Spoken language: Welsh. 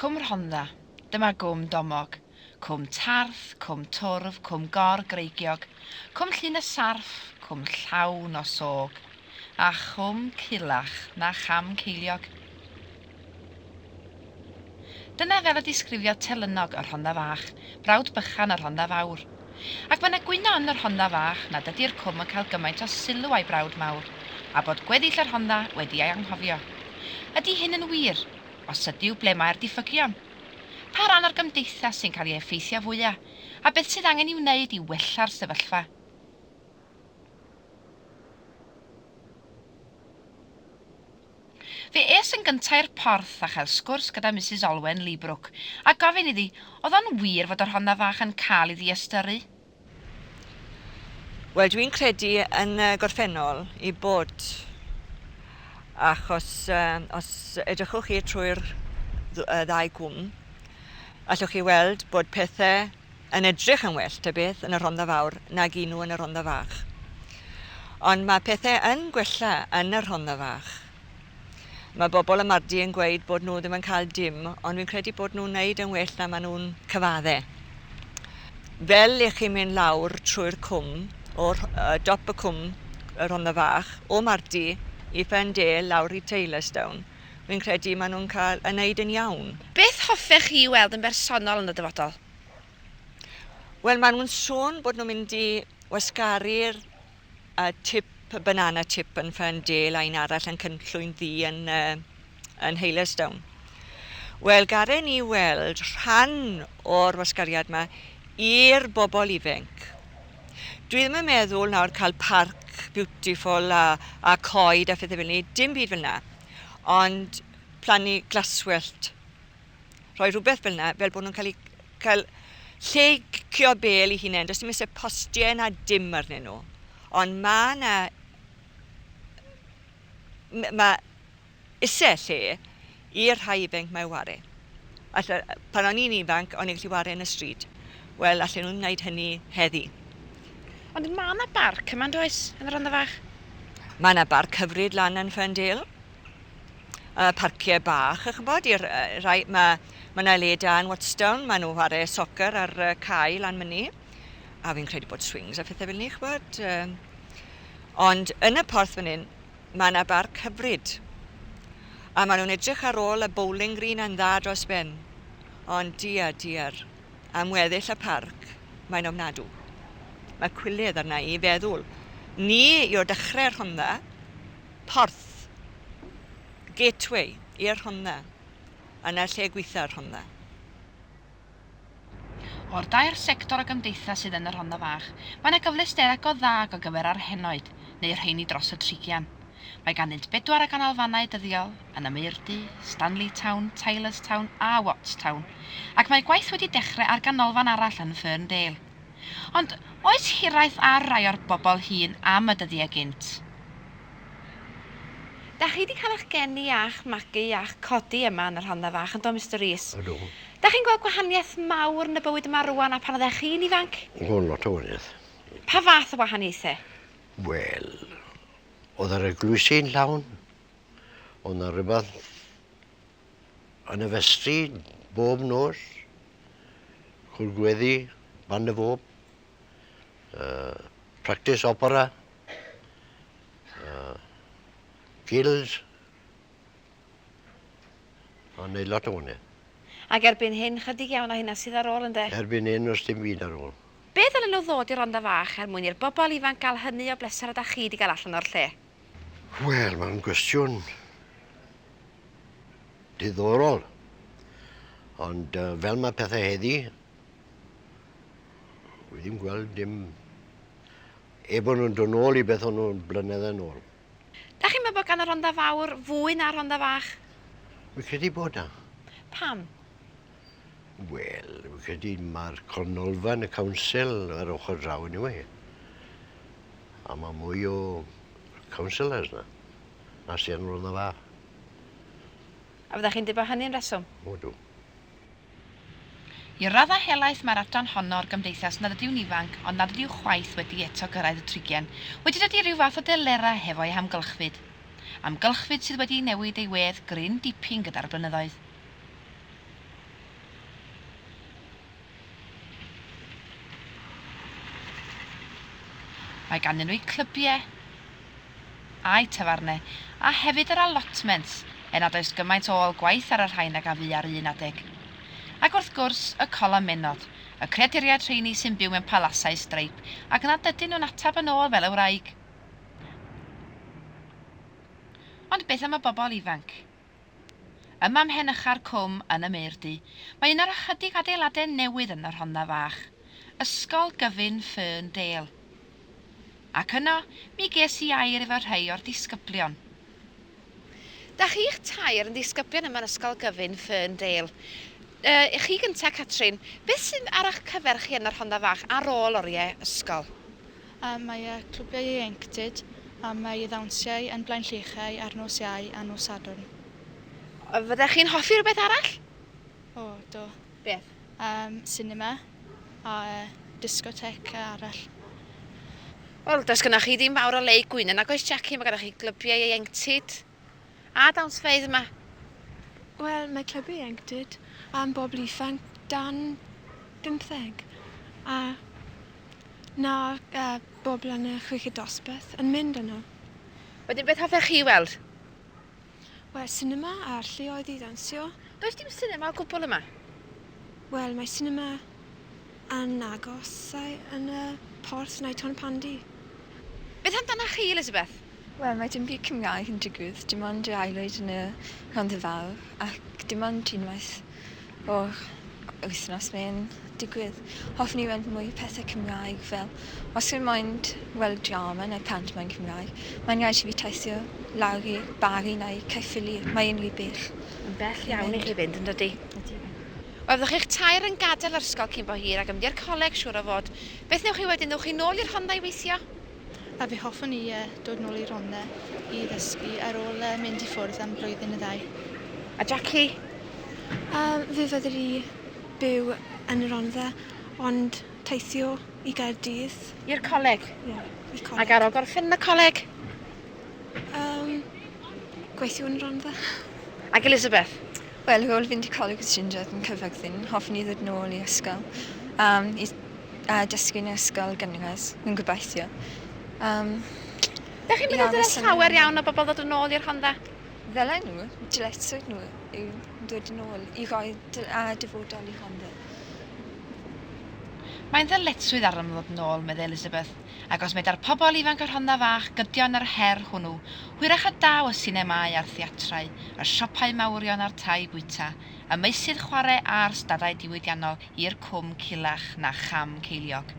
Gwm Rhondda, dyma gwm domog, cwm tarth, cwm twrf, cwm gor greigiog, cwm llun y sarff, cwm llawn o sog, a chwm culach na cham ceiliog. Dyna fel y disgrifio telynog o'r Rhondda Fach, brawd bychan o'r Rhondda Fawr. Ac mae yna gwyno yn yr Rhondda Fach nad ydy'r cwm yn cael gymaint o sylw a'i brawd mawr, a bod gweddill yr Rhondda wedi ei anghofio. Ydy hyn yn wir? Os ydyw, ble mae'r diffygion? Pa ran o'r gymdeithas sy'n cael ei effeithio fwyaf? A beth sydd angen i'w wneud i wella'r sefyllfa? Fe es yn gyntaf i'r porth a chael sgwrs gyda Mrs Olwen Leebrook a gofyn iddi, oedd o'n wir fod yr Rhondda Fach yn cael iddi ystyru? Wel, dwi'n credu yn gorffennol i bod, achos os edrychwch chi trwy'r ddau gwm, allwch chi weld bod pethau yn edrych yn well ta beth yn y Rhondda Fawr nag un nhw yn y Rhondda Fach. Ond mae pethau yn gwella yn y Rhondda Fach. Mae bobl y mardi yn gweud bod nhw ddim yn cael dim, ond fi'n credu bod nhw'n wneud yn well na maen nhw'n cyfaddau. Fel i chi'n mynd lawr trwy'r cwm, o'r dop y cwm y Rhondda Fach, o mardi i Fendale lawr i Taylorstown, fi'n credu maen nhw'n cael yn wneud yn iawn. Beth hoffech chi weld yn bersonol yn y dyfodol? Wel, maen nhw'n sôn bod nhw'n mynd i wasgaru'r banana tip yn Fendale a un arall yn cynllwyn ddi yn Taylorstown. Wel, garen ni weld rhan o'r wasgariad yma i'r bobl ifanc. Dwi ddim yn meddwl nawr cael parc beautiful a coed a phethau fel ni, dim byd fel yna, ond plannu glaswellt. Rhoi rhywbeth fel yna, fel bod nhw'n cael lle cio bel i hunain, does dim eisiau postiau na dim arnyn nhw. Ond mae eisiau lle i'r rhai ifanc mae ware. Pan o'n i'n ifanc, o'n i'n gallu ware yn y stryd. Wel, allan nhw'n gwneud hynny heddi. Ond mae yna barc yma yn does yn y Rhondda Fach? Mae yna barc hyfryd lan yn Fendale. Parciau bach, ych bod, mae yna le da yn Watstown, mae nhw ware soccer ar cae lan myni. A fi'n credu bod swings a phethau fel ni, ych bod. Ond yn y porth fan hyn, mae yna barc hyfryd. A maen nhw'n edrych ar ôl y bowling green yn dda dros ben. Ond diar, am weddill y parc, mae'n ofnadw. Mae cwilydd arna i feddwl. Ni yw'r dechrau'r Rhondda, porth, gateway i'r Rhondda, yna lle gweitha'r Rhondda. O'r dair sector o gymdeithas sydd yn y Rhondda Fach, mae yna gyfleusterau o dda o gyfer ar henoed, neu rheini dros y 30. Mae ganddynt 4 ganolfannau dyddiol yn Ymyrdy, Stanleytown, Taylorstown a Wattstown, ac mae gwaith wedi dechrau ar ganolfan arall yn Ferndale. Ond oes hiraeth ar rai o'r bobl hŷn am y dyddiau gynt? Da chi wedi cael eich geni a'ch magu a'ch codi yma yn y Rhondda Fach, yn do, Mr Rees? Ydw. Da chi'n gweld gwahaniaeth mawr yn y bywyd yma rwan a pan oeddech chi'n ifanc? O, lot o wahaniaeth. Pa fath o wahaniaethau? Wel, oedd yr eglwysi'n llawn. Oedd yna rhywbeth yn y festri bob nos. Chwrgweddi, band y fob. Practice opera. Guilds. Ond neud lot o wahaniaeth. Ac erbyn hyn, chydig iawn o hynna sydd ar ôl ynddo? Erbyn hyn os dim byd ar ôl. Be ddylen nhw ddod i'r Rhondda Fach mwyn i'r bobl ifanc gael hynny o bleser ydych chi wedi cael allan o'r lle? Wel, mae'n gwestiwn diddorol. Ond fel mae pethau heddi, wi ddim gweld dim bod nhw'n dod nôl i beth o'n nhw'n blynedd yn ôl. Da chi'n meddwl bod gan y Rhondda Fawr fwy na'r Rhondda Fach? Fi'n credu bod na. Pam? Wel, fi'n credu mae'r cornolfan y council ar ochr draw yn yw. A mae mwy o councillors na sy'n yn Rhondda Fach. A fyddech chi'n dweud hynny'n reswm? O, dw. I raddau helaeth mae'r adran honno o'r gymdeithas nad ydyw'n ifanc, ond nad ydyw chwaith wedi eto gyrraedd y 30. Wedi dod i ryw fath o delera hefo'i hamgylchfyd. Amgylchfyd sydd wedi newid ei wedd gryn dipyn gyda'r blynyddoedd. Mae ganddyn nhw clybiau a'i tafarnau, a hefyd yr allotments, nad oes gymaint o ôl gwaith ar y rhain ag a fu ar un adeg. Ac wrth gwrs, y cola menod, y creaduriad rheini sy'n byw mewn palasau streip, ac nad ydyn nhw'n atab yn ôl fel y wraig. Ond beth am y bobl ifanc? Yma mhen ycha'r cwm yn y Meirdy, mae un o'r ychydig adeiladau newydd yn y Rhondda Fach, ysgol Gwm Rhondda Fach. Ac yno, mi ges I air efo rhai o'r disgyblion. Da chi'ch tair yn disgyblion yma'n ysgol Gwm Rhondda Fach. Chi gyntaf, Catrin, beth sy'n ar eich cyfer chi yn y Rhondda Fach ar ôl oriau ysgol? Mae clwbiau ieuenctid a mae ddawnsiau yn blaen llechau ar nos Iau a nos Sadwrn. Fyddech chi'n hoffi rhywbeth arall? O, do. Beth? Cinema a disgotec arall. Wel, does gynnach chi ddim fawr o le I Gwyn, nag oes Jackie, mae gynnach chi glybiau ieuenctid a dawnsfeidd yma. Wel, mae clybau ieuenctid am bobl ifanc dan 15 a na bobl yn y chweched dosbarth yn mynd yno. Wedyn, beth hoffech chi weld? Wel, cinema a'r lle oedd I ddawnsio. Does dim sinema o gwbl yma? Wel, mae cinema yn agos yn y porth neu Ton Pandi. Beth amdana chi, Elizabeth? Wel, mae dim byd Cymraeg yn digwydd, dim ond y aelwyd yn y Rhondda Fawr, ac dim ond unwaith o'r wythnos mae'n digwydd. Hoffwn I weld mwy pethau Cymraeg fel, os yw'n moyn weld drama neu pantomime Cymraeg, mae'n rhaid I fi teithio lawr I Bari neu Caerffili, mae'n rhy bell. Yn bell iawn I chi fynd, yn dydi? Wel, fyddwch chi'ch tair yn gadael yr ysgol cyn bo hir ac ymdi'r coleg siŵr o fod. Beth newch chi wedyn? Newch chi nôl i'r Rhondda I weithio? A fe hoffwn I dod nôl I Rhondda I ddysgu ar ôl mynd I ffwrdd am blwyddyn y ddau. A Jackie? Fe fydder I byw yn y Rhondda, ond teithio I Gaerdydd. I'r coleg? Ie, I coleg. Ac ar ôl gorffen y coleg? Gweithio yn y Rhondda. Ac Elizabeth? Wel, ar ôl fynd I coleg y Trindod yn Cyfyrddin, hoffwn I ddod nôl I ysgol, I dysgu yn y ysgol gynradd, yn gobeithio. Dych chi'n mynd yn llawer iawn o bobl ddod yn ôl i'r Rhondda? Ddylai nhw, dyletswydd nhw yw dod yn ôl I roi dyfodol I Rhondda. Mae'n ddyletswydd ar ymwneud yn ôl, meddwl Elizabeth, ac os maeda'r pobl ifanc o'r Rhondda Fach gydion yr her hwnnw, hwyrach a daw y sinemau a'r theatrau, y siopau mawrion a'r tai bwyta, y meysydd chwarae a'r stadau diwydiannol i'r cwm culach na cham ceiliog.